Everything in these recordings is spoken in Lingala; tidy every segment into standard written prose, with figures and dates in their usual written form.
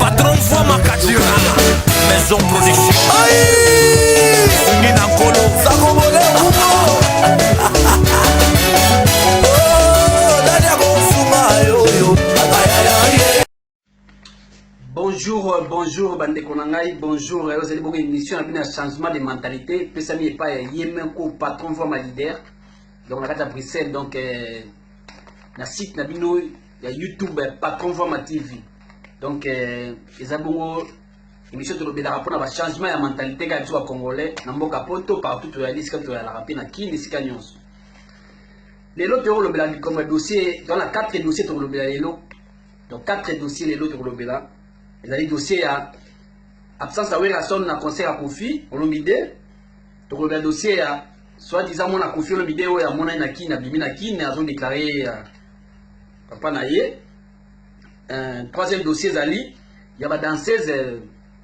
Patron voit ma cature, maison production. Aïe, Nina Kolo, Sakobole, Bonjour, bonjour, bande konangai, bonjour. Vous allez voir une émission avec un changement de mentalité. Pesami et pas Yemenko, patron voit ma leader. Donc on a à Bruxelles, donc na site na bino, il y a YouTube, patron voit ma TV. Donc les abonnés, émission de l'obéda rapport à changement de mentalité quand tu es congolais, na mboka poto partout tu as dit que tu as la rapide na qui ni sikanyos. Les lots de l'obéda comme dossier dans la 4 dossiers de l'obéda les lots. Donc 4 dossiers les lots de l'obéda. Les allez dossier à absence de Werrason na conseil à Kofi Olomide. Donc le dossier à soit disant mon à Kofi Olomide ou à mon na bimi na kin a déclaré papa naie. Troisième dossier zali il y a ba danseuse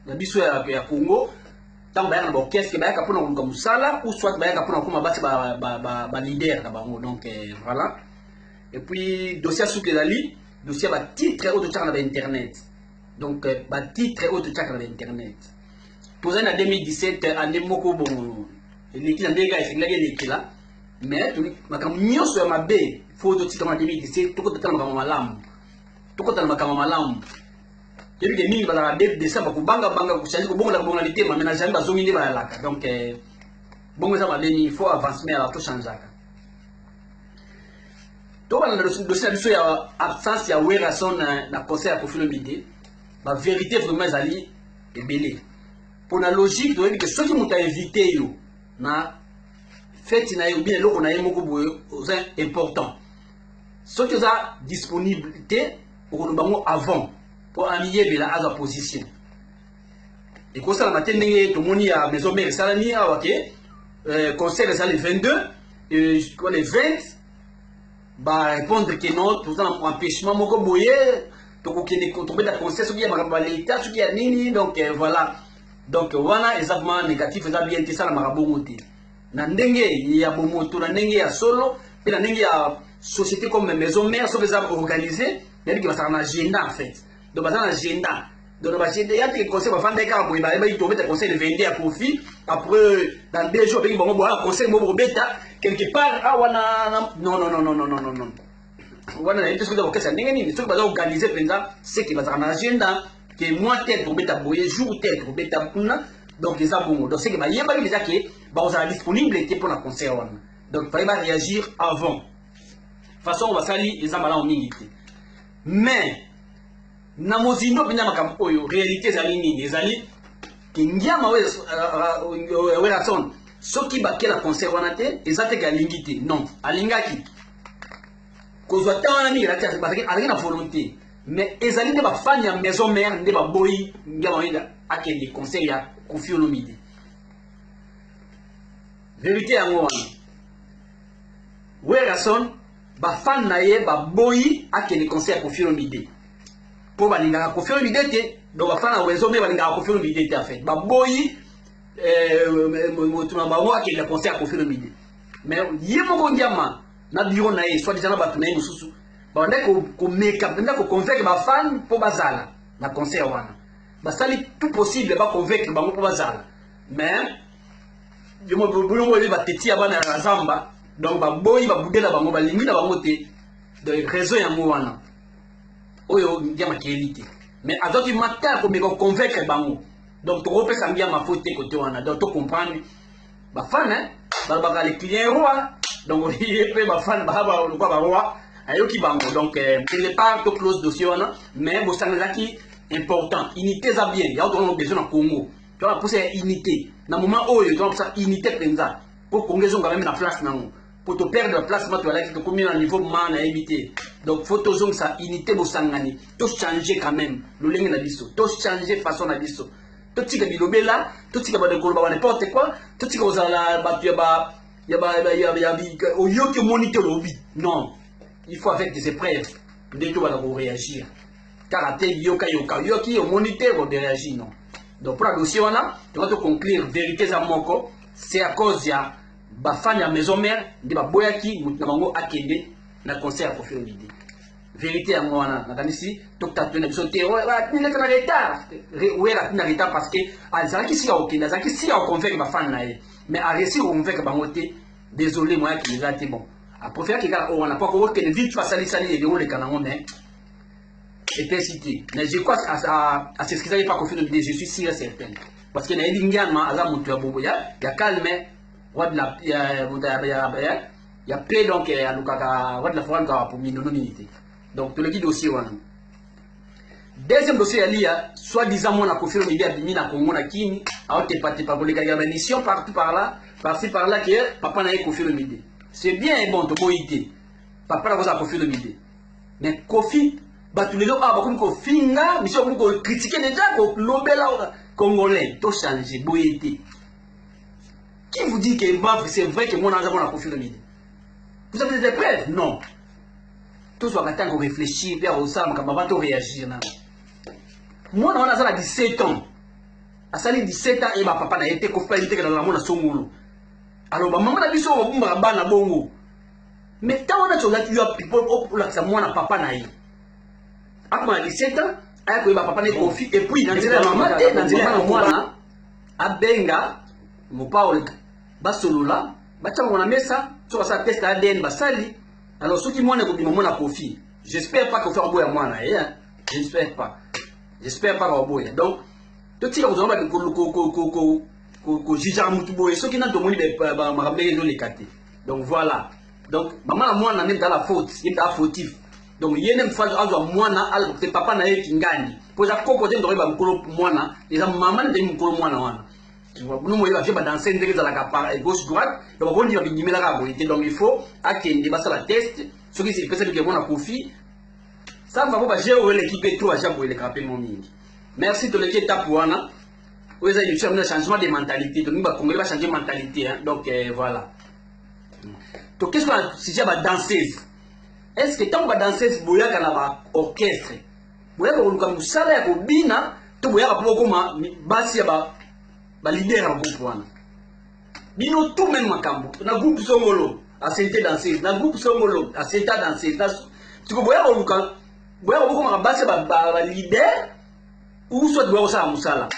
na biso ya Congo. Tant ba na orchestre ba ka pona ko musala ou soit ba ka pona ko mabasi ba leader na bango. Donc voilà. Et puis dossier sous zali dossier ba titre au de na internet. Donc, titre autre tchak dans l'internet. Pour ça, en 2017, année moko bon, l'équipe en dégâts, c'est l'équipe là. Mais, ma camion sur ma baie, faut de titre en 2017, tout le temps ma malam. Tout le temps ma malam. Il y a eu des mines dans la baie de ça, pour banga pour changer, pour bon la bonalité, mais maintenant jamais besoin de la donc, bon, ça va il faut avancer, mais alors tout changer. Donc, dans le dossier, il y a absence, il y a Werrason dans le conseil à Kofi Olomide. La vérité vraiment est belée. Pour la logique, de dire que ceux qui m'ont invité, na fait ou bien l'eau qu'on a c'est important. Ceux qui ont disponibilité pour nous avant pour améliorer la position. Et comme ça, le matin, tout le monde a maison mère salami à ok. Conseil les 22 et les 20 bah répondre que non, tout ça empêchement mon boyer. Donc, il y a des conseils, il y a des états, il y a nini, donc voilà. Donc, voilà, exactement négatif, ça bien que ça, la maraboumoté. Nandenge, il y a Bomoto, Nandenge, il y a solo, puis Nandenge, il y a société comme maison mère, sauf que ça organisé, il y a un agenda en fait. Donc, il y a un agenda. Donc, il y a des conseils, il y a des conseils, il y a des conseils de vendre à profit. Après, dans 2 jours, il y a un conseil de bêta, quelque part, ah, voilà, non. Voilà, il y a des choses qui sont organisées, c'est qui va être en agenda, que moi, tel pour bêta boyer, jour tel pour bêta puna, donc les abonnés. Donc, c'est que, il y a pas déjà qui va disponibilité pour la conseil. Donc, il fallait réagir avant. De toute façon, on va salir les amalans en milité. Mais, Namozino, réalité, les alliés, qui n'y a pas de Werrason, ceux qui battent la conseil, ils ont été non, à l'ingaki. Qu'on soit tant ami avec la volonté, mais les alliés de la famille à maison mère, de la boy, à quel des conseils à Kofi Olomide. Vérité à moi. Werrason, ba fan naie, ba boy, à quel des conseils à Kofi Olomide. Pour balinga Kofi Olomide, donc ba fan à maison mère, balinga Kofi Olomide en fait. Ba boy, à quel des conseils à Kofi Olomide. Mais yémo diamant. Na bureau na soit déjà na batu na mususu ba ndé ko make up ndé ko convaincre ba fan pour bazala na conseil wana ba sali tout possible ba convaincre bango pour bazala mais yo mo bulongo li ba teti abana na zamba donc ba boyi ba budela bango ba lingi na bango te de raison ya mo wana oyo ndia makelite mais azoti matin ko me ko convaincre bango donc to repesa ndia ma faute côté wana donc to comprendre ba fan hein ba les clients roi. Donc, il peut ma fan, donc, il n'est pas tout close dossier, mais vous savez qui important. Unité, ça bien. Il y a besoin de Congo. Tu vas pousser unité. Dans le moment où tu as besoin unité, pour que Congo quand même la place. Pour te perdre la place, tu vas être combien à niveau man à éviter. Donc, il faut que ça unité, vous savez, tout changer quand même. Le lien est là, tout changer façon là. Tout ce qui est là, tout ce qui est n'importe quoi, tout ce qui est il y a moniteur lobby. Non, il faut avec des épreuves. Dès que vous réagir. Car yoka yoki au moniteur de réagir non. Donc pour la dossier tu vas te conclure vérité à moko, c'est à cause ya bafanya maison mère de baboyaki mutnabango akende na concert pour faire l'idée. vérité à moi na kanisi donc tu as tenu biso te ni na retard wera na retard parce que ça qui si OK ça qui si on convaincre ba fan na mais a réussi on convaincre ba ngoté désolé moi qui les a été bon a préféré que on n'a pas que ne vite face à sali et le canon mais était cité mais je crois à ce qui ça pas confier de je suis sûr certain parce que na elingiana aza mutu ya bobo ya calme wa de la ya paix donc ya lukaka wa de la franga pour minonité donc tu le dis dossier wana deuxième dossier alia soi-disant mon a confié le bien bimi na Congo na kini a te pati par les gars mission partout par là par-ci par là que papa n'a confié le midi c'est bien et bon to boité papa n'a pas confié le midi mais Kofi batulelo a comme Kofi nga mission comme ko critiquer déjà ko lobela congolais to changer boité qui vous dit que c'est vrai que mon ange a confié le midi vous avez des preuves non tous soit attendre qu'on réfléchit vers ça mais quand on réagir là moi on a ça 17 ans à ça 17 ans et ma papa n'a été confié dans la mona songolo alors maman na biso ba bana bongo mais tant on a choisi tu as people pour la ça moi na papa na yi après 17 ans aya ko ba papa ne confié et puis dans la maman dans moi na abenga mo paul basolola ba tanga na mesa sur sa test ADN basali. Alors, ceux qui m'ont dit que mon profit, j'espère pas qu'on fait un bout à moi. J'espère pas. J'espère pas qu'on boit. Donc, tout ce qui vous avez dit que j'ai un moutou, ceux qui n'ont pas de les cater. Donc, voilà. Donc, maman, moi, on est dans la faute. Il est fautif. Donc, il y a une fois que moi, c'est papa n'a qui gagne. Pour ça, quand on dit que moi, les maman de moi, nous voyons que dans cette dans la gauche droite donc on dit que la donc il faut attendre basa la test ce qui c'est peut-être que on a profit ça va pas gérer l'équipe tout à chaque fois les capé mon mingi merci de l'équipe tapuana vous avez eu un changement de mentalité donc nous va changer de mentalité donc voilà donc qu'est-ce qu'on si j'ai ba danseuse est-ce que tant que danseuse boya kana ba orchestre boya ko luka musala ya ko bina to boya ko koma basi ba leader à groupe wana bino tout même makambo na groupe songolo à santé danseuse na groupe songolo à santé danseuse na tiko boya ko luka boya ko koma basi ba leader ou soit boya ko sa musala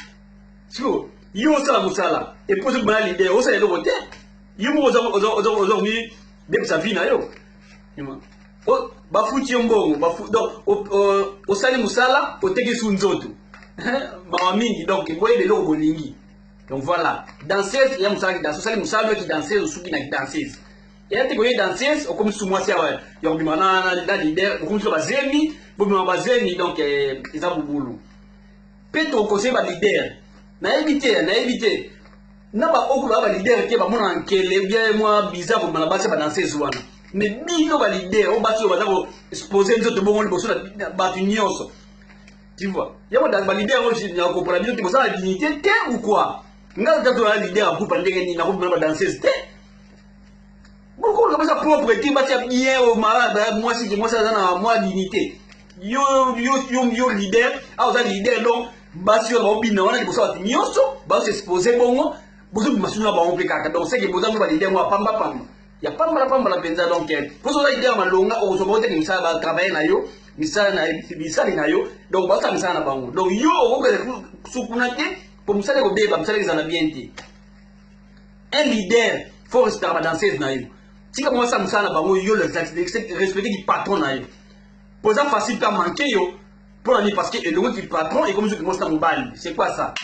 tiko yo sa musala et pour ce ba leader o sa le côté yo mo ozo mi de sa vie na yo o ba futi mbongo ba fu donc o sali musala o teki sunzoto ba mingi donc boye le logo bolingi. Donc voilà, danseuse, il y a Moussa qui danseuse, ou qui n'a danseuse. Et là, tu connais danseuse, comme sous moi, il y a un leader, comme sur la zémi, donc ils ont boulot. Peut-être au conseil va leader, n'a évité. N'a pas beaucoup de leader qui va mon enquête, bien moi bizarre pour ma base va danseuse ou mais bino va leader, on va exposer les autres bons sur la bâtinios. Tu vois, il y a un leader aussi, il y a un compagnon qui me la dignité, ou quoi? Nga tato la leader pour parler que ni na ko na danseuse té beaucoup comme ça propre qui va faire bien au malade moi si moi ça na moi dignité yo leader a za leader donc basi yo bobina wana ko ça nyonso ba se exposer bongo bozo masuna ba on kaka donc c'est que bozo ba leader moi pamba ya pamba la penza donc pour ça leader malonga o so bote ni ça ba travailler na yo misala na yo donc ba ça misala na bango donc yo o ko sukunate pour me savoir que vous avez bien été. Un leader, il faut rester dans la danseuse. Si vous avez respecter le patron. Pour ça, facile de manquer. Pour la parce que le patron est comme ce que moi je c'est quoi ça?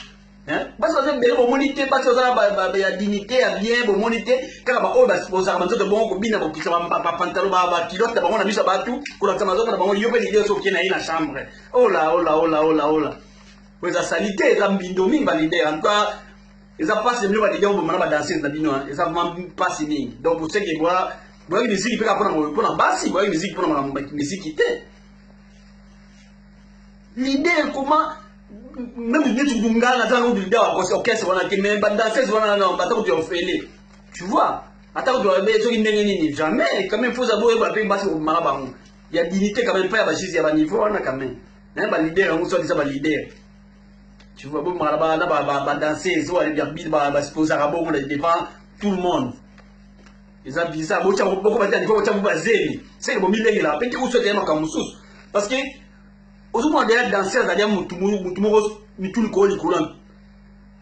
Parce que vous avez une monité, parce que vous avez la dignité, bien, vous monité. Quand vous avez de bon, vous avez un pantalon, un pilote, vous avez un bus à battu, vous avez un chambre. Oh là. Pour la sanité, ils ont bindomi validé. En tout cas, ils ont pas mieux validé. On va danser dans bino. Ils ont pas signé. Donc pour ceux qui voient, vous voyez musique qui peut apprendre pour la basse, vous voyez musique pour la musique qui était. L'idée comment même les gens qui dans la zone de orchestre, on a qui même danser, on a non, attends tu as fait. Tu vois, attends tu as fait ceux qui n'ont jamais. Quand même faut savoir que la basse au malabang. Il y a dignité quand même pas à il y a niveau on a quand même. Un leader, on soit déjà leader. Tu vois, bon, danser, ils vont se poser à bon devant tout le monde. Ils ont dit ça, beaucoup de gens qui vont se c'est le milieu là, peut-être que vous souhaitez un comme sous. parce que aujourd'hui on a dansé c'est-à-dire mutumu ko likolam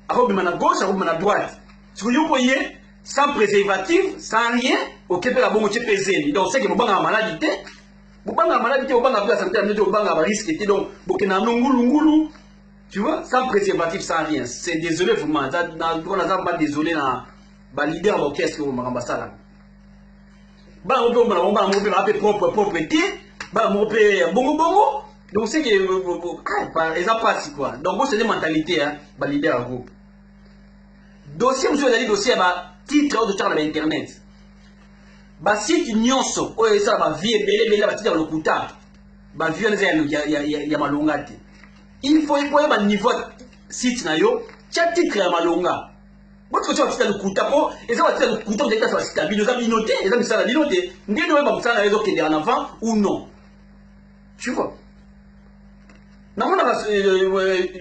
akobima na gauche akobima na droite ce que yo voyez sans préservatif sans rien okepe la bongo tepezeli donc c'est que mobanga maladie bobanga maladie bobanga bien santé amné bobanga ba risque donc bokena ngulu tu vois sans préservatif sans rien c'est désolé vraiment on a pas désolé na ba leader d'orchestre au Marambasala ba on va propreté ba on peut bongo donc c'est que ils a pas si quoi donc c'est des mentalités hein ba leader à groupe dossier monsieur ali dossier ba titre de charles internet ba site nyonso oyo ça ba vie belé ba titre le kuta ba vie ya malonga te il faut ba niveau site na yo cha titre ya malonga votre chose c'est le kuta po et ça va titre le kuta de ça site bino za binoté et ça ça la binoté ndino ba msala réseau qui est en avant ou non tu vois na mona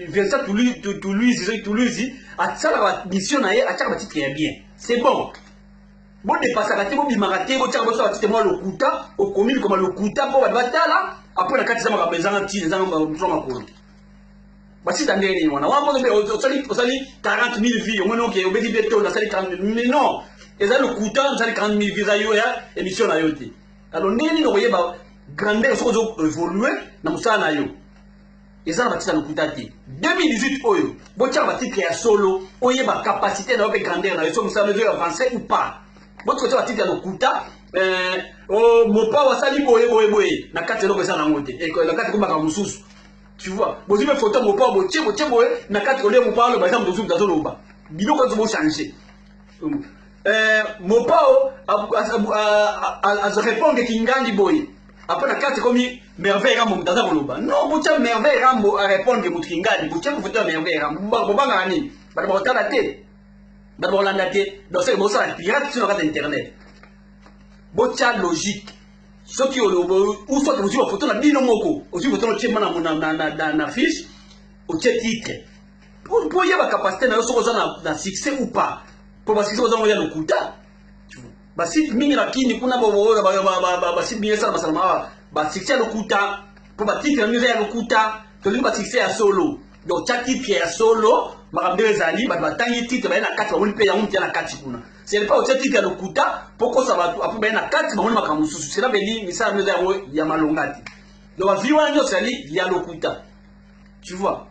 Vincent Toulouse a ça la mission na ye a tchaka titre bien c'est bon bon dépasser la tebo bimaraté bo tchaka bo ça titre moi le kuta au commune comme le kuta po ba batala après la katisa ma bezanga ti za ma ko basi tandeni wana wa mo osali 40 000 vies on ok obedi beto na sali 40 000 mais non et ça le kuta na sali 40 000 vies za yo ya émission na yo te alors nini no yeba grandeur so évoluer na musala na yo ezala batisa lokuta te 2018 oyo botia batitre ya solo oyeba capacité na yo pe grandeur na yo so musala yo avancer ou pas botia batitre ya lokuta mopa wasali boye na kati eloko eza nango te na kati kombaka mosusu tu vois bozwi me photo mopa botie boye na kati kolie mopa aloba eza mosusu tazoloba biloko ezo bochange mopa azorépondre kingandi boye après la carte comme merveille rambo mutaza koloba non botia merveille rambo a répondre mutkingani botia ko photo merveille rambo bobanga nini bana botala te bana bolanda te donc c'est bon ça pirate sur la internet botia logique ce qui olobo ou soit vous une photo na bino moko aussi photo na chema na fiche au titre pour y avoir capacité na so na succès ou pas pour parce que ça on y a le kuta basi mingi lakini kuna basi mingi sana masalama basi ya lokuta pour bati que nous ya lokuta to li basi ya solo donc chaque titre ya solo makambe ezali batangi titre ba na kati ba moni pe ya mti na kati kuna c'est pas au titre ya lokuta poko ça va après ba na kati ba moni makamususu c'est là beli misala nous ya malongati donc ba viwa nyo sali ya lokuta tu vois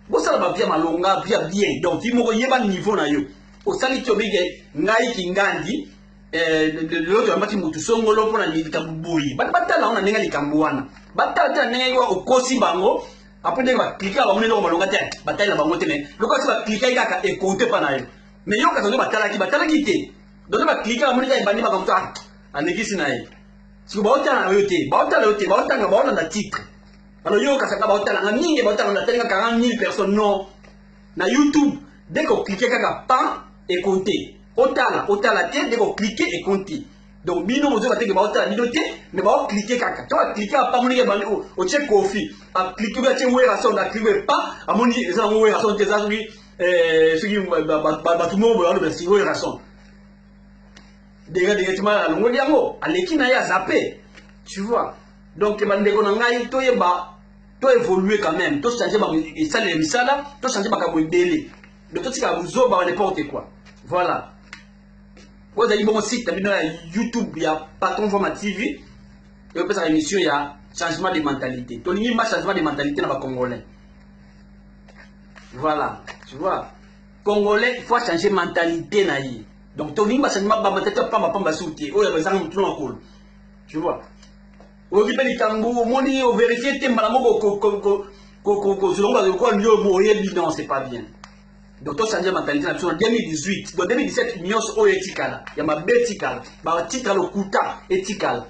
bon ça va bien malonga bien donc il mo yeba niveau na yo osali tobige ngai kingandi l'autre amati mutu songolo pona ni likambuyi batala ona nenga likambuana batala nenga yo okosi bango après nenga ba cliquer ba monelo malonga te batala bango te mais lokosi ba cliquer kaka e compter pa na yo mais yo ka zo batala ki te donc ba cliquer ba monelo bandi ba kamta anegisi na ye si ba otala yo te ba otanga ba ona na titre alors yo ka saka ba otala na mingi ba otala na tenga 40 000 personnes non na YouTube dès qu'on cliquer kaka pan et compter otala te dès qu'on cliquer et compter donc bino mozo bateke ba otala bino te mais ba cliquer kaka to cliquer pa moni ba o check kofi a cliquer ba te wera son da cliquer pas a moni eza ngo wera son te za lui ceux ba tout monde ba le si wera son déjà directement longo yango aleki na ya zappé tu vois donc ba ndeko na ngai to yeba to évoluer quand même to changer ba ça les misala to changer ba ka boibele de tout ce que vous avez n'importe quoi voilà vous avez bon site YouTube il y a Patron Format TV et puis ça émission il y a changement de mentalité to lingi ma changement de mentalité na ba congolais voilà tu vois congolais il faut changer mentalité na yi donc to lingi ma changement ba mentalité pas souti o ya bazanga mutu na kolo tu vois o ki peli kambu moni o vérifier te mbala moko ko zulonga ko nyo moye non c'est pas bien. Donc, tout changer mentalité en 2018. Donc, 2017, il y a éthical. Il y a éthical. Il y a éthical, le kuta éthical.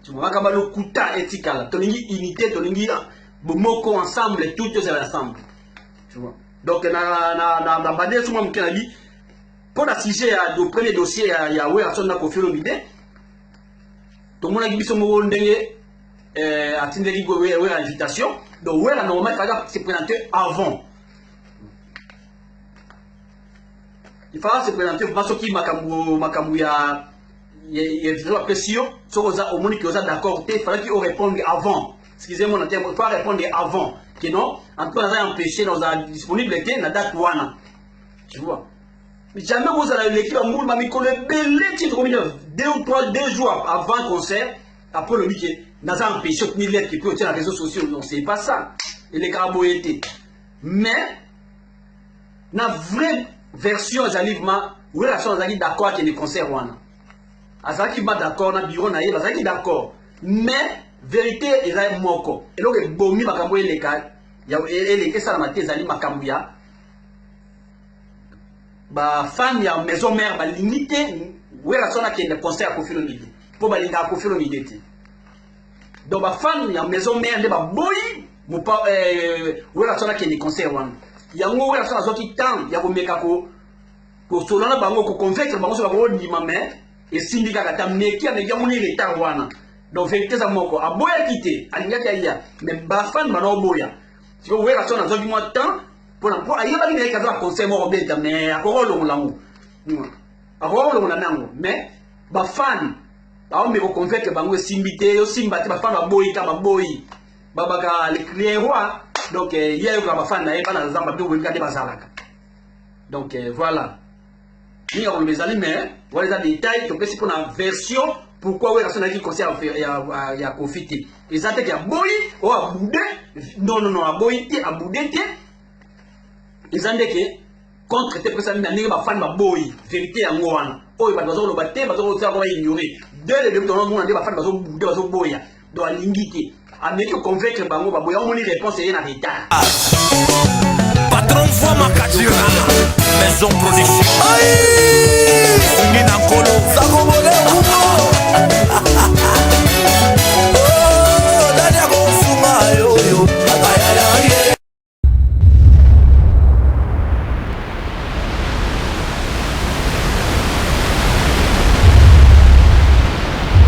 Tu vois, il y a le kuta éthical. Tu as une unité, tu as une moko ensemble, tout est ensemble. Tu vois. Donc, dans bandé, sur moi, pour le sujet, le premier dossier, il y a où on a confié le bidé. Tout le monde a dit que ce mot a atteint l'invitation. Donc, où est la normale, c'est présenté avant. Il faut se présenter pour ceux qui makambu ya pression, au moins qu'ils soient d'accord, il fallait qu'ils répondent avant. excusez-moi, on ne pas répondre avant. Que non, en tout cas, on a empêché, on a disponibilité, on a date wana. Tu vois. Mais jamais vous allez l'équipe à Moule, mais quand le belé titre, 2 jours avant le concert, après le week-end, on a empêché que lettres qui peut être sur les réseaux sociaux. Non, c'est pas ça. Et les carbohydrates. Mais, la vraie version des livres, où la chose est d'accord avec les concerts wana. Azaki ba d'accord, na bureau na ye, azaki d'accord. Mais, vérité, il y a moko. Et donc, il bomi makambo eleka, il y a ça la maté zali makambo ya. Ba fan ya maison mère ba limité, où la sonne qui est le concert à Koffi Olomide. Pour ba linga Koffi Olomide. Donc ba fan ya maison mère de ba boy, mo pa où la sonne qui est le concert wan. Ya ngo où la sonne zoti temps, ya ko meka ko solana bango ko convaincre bango so ba ko di mamé et syndicat kata meki ya ngia moni retard wana. Donc vérité ça moko aboya quitté alingaki aya mais ba fan bana boya tu vois la sonne zoti moi temps pour ayeba ki ngai kaza conseil moko beta mais akolo langu akolo la nango mais ba fan ba on me convaincre bango simbité yo simbati ba fan ba boyi ka ba boyi babaka le crier roi donc hier yo ba fan na e bana zamba bi wika de bazalaka donc voilà ni on les amis mais voilà les détails donc c'est pour la version pourquoi ouais la sonne qui concert ya Koffi exact qu'il a boyi ou a boudé non a boyi a boudé ils ont dit que contre tes personnes n'ont pas fan ma boy vérité en goan oh il va dans le bâtiment va dans le faire ignorer dès le début dans le monde on pas fan dans boudé dans boya dans l'ingité à me convaincre bango ba boya on les réponse est en retard patron voix ma kadira maison production aïe Sungi Nankolo Zakobole